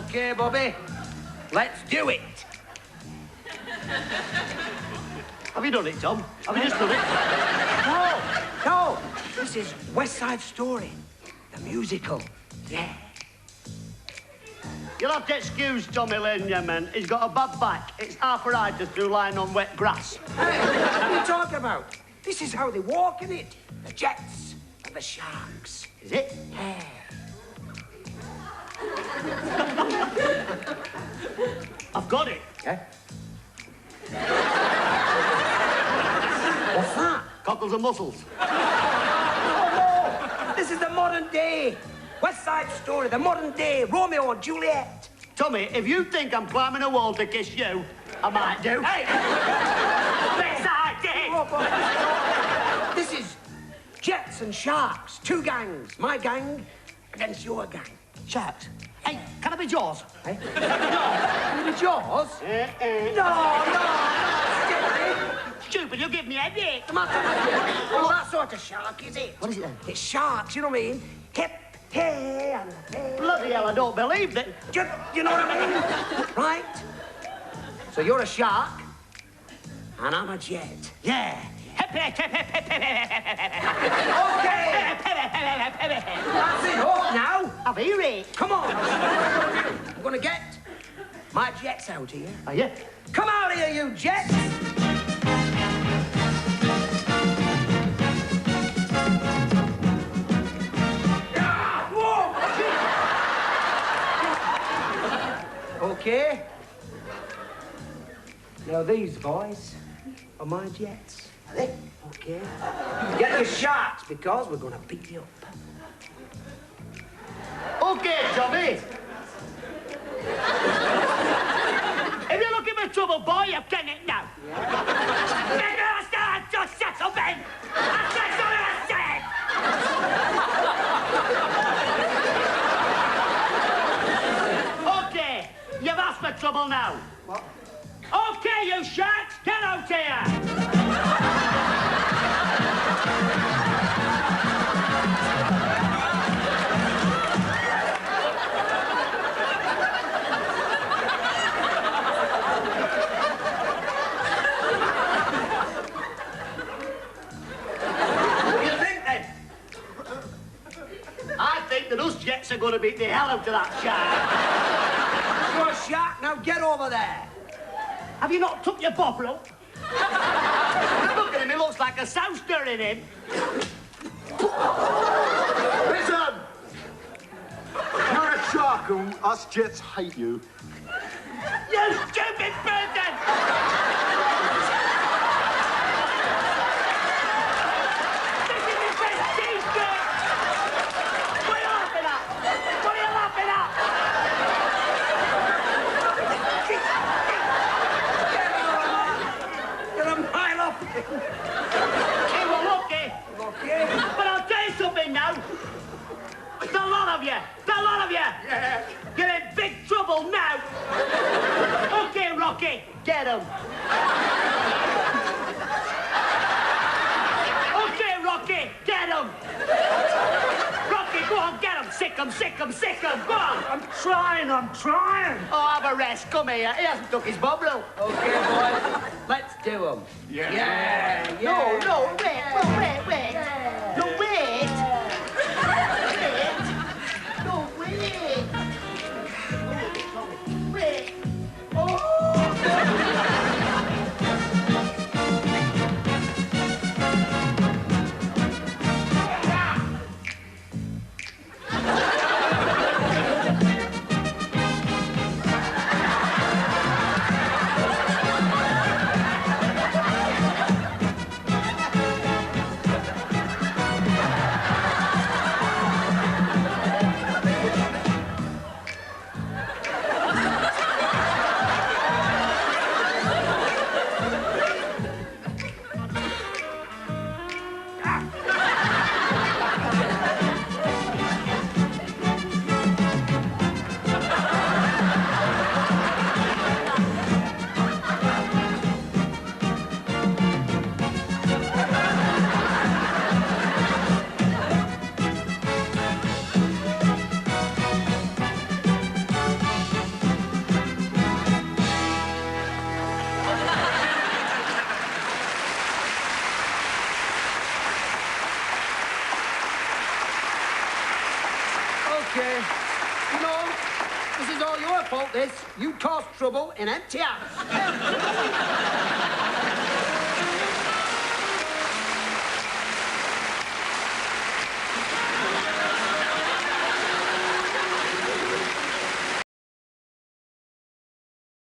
OK, Bobby. Let's do it. Have you done it, Tom? Have you just done it? No. This is West Side Story, the musical. Yeah. You'll have to excuse Tommy Lanier, man. He's got a bad back. It's arthritis through lying on wet grass. Hey, what are you talking about? This is how they walk, in it. The Jets and the Sharks. Is it? Yeah. I've got it. Yeah? What's that? Cockles and mussels. Oh, no. This is the modern day. West Side Story, the modern day Romeo and Juliet. Tommy, if you think I'm climbing a wall to kiss you, I might do. Hey! Best idea! Oh, this is Jets and Sharks, two gangs. My gang against your gang. Sharks. Hey, can I be Jaws? Hey? Can it be Jaws? No, Stupid. Stupid, you give me a headache. Well, that sort of shark, is it? What is it then? It's sharks, you know what I mean? Hip, hey, and hey. Bloody hell, I don't believe that. You know what I mean? Right? So you're a shark, and I'm a jet. Yeah. Okay. That's it, off now. I've heard it. Come on. I'm gonna get my jets out here. Are you? Come out here, you jets. Okay. Now these boys are my jets. Are they? Okay. Get your sharks because we're gonna beat you up. Okay, Tommy. If you're looking for trouble, boy, you've done it now. Just shut up, Ben. That's what I said. Okay, you've asked for trouble now. What? Okay, you sharks, get out here. That us jets are going to beat the hell out of that shark. You're a shark, now get over there. Have you not took your bottle? Look at him, he looks like a sow stirring him. Listen! You're a shark and us jets hate you. You stupid person! Hey, well, okay. Okay. But I'll tell you something now. The lot of you. Yeah. You're in big trouble now. Okay, Rocky, get him. Okay, Rocky, get him. Rocky, go on, get him. Sick him. Go on. I'm trying. Oh, have a rest. Come here. He hasn't took his bubble. Okay, boys. Let's do them. Yeah. No, wait. No, wait. you know, this is all your fault, this. You caused trouble in empty house.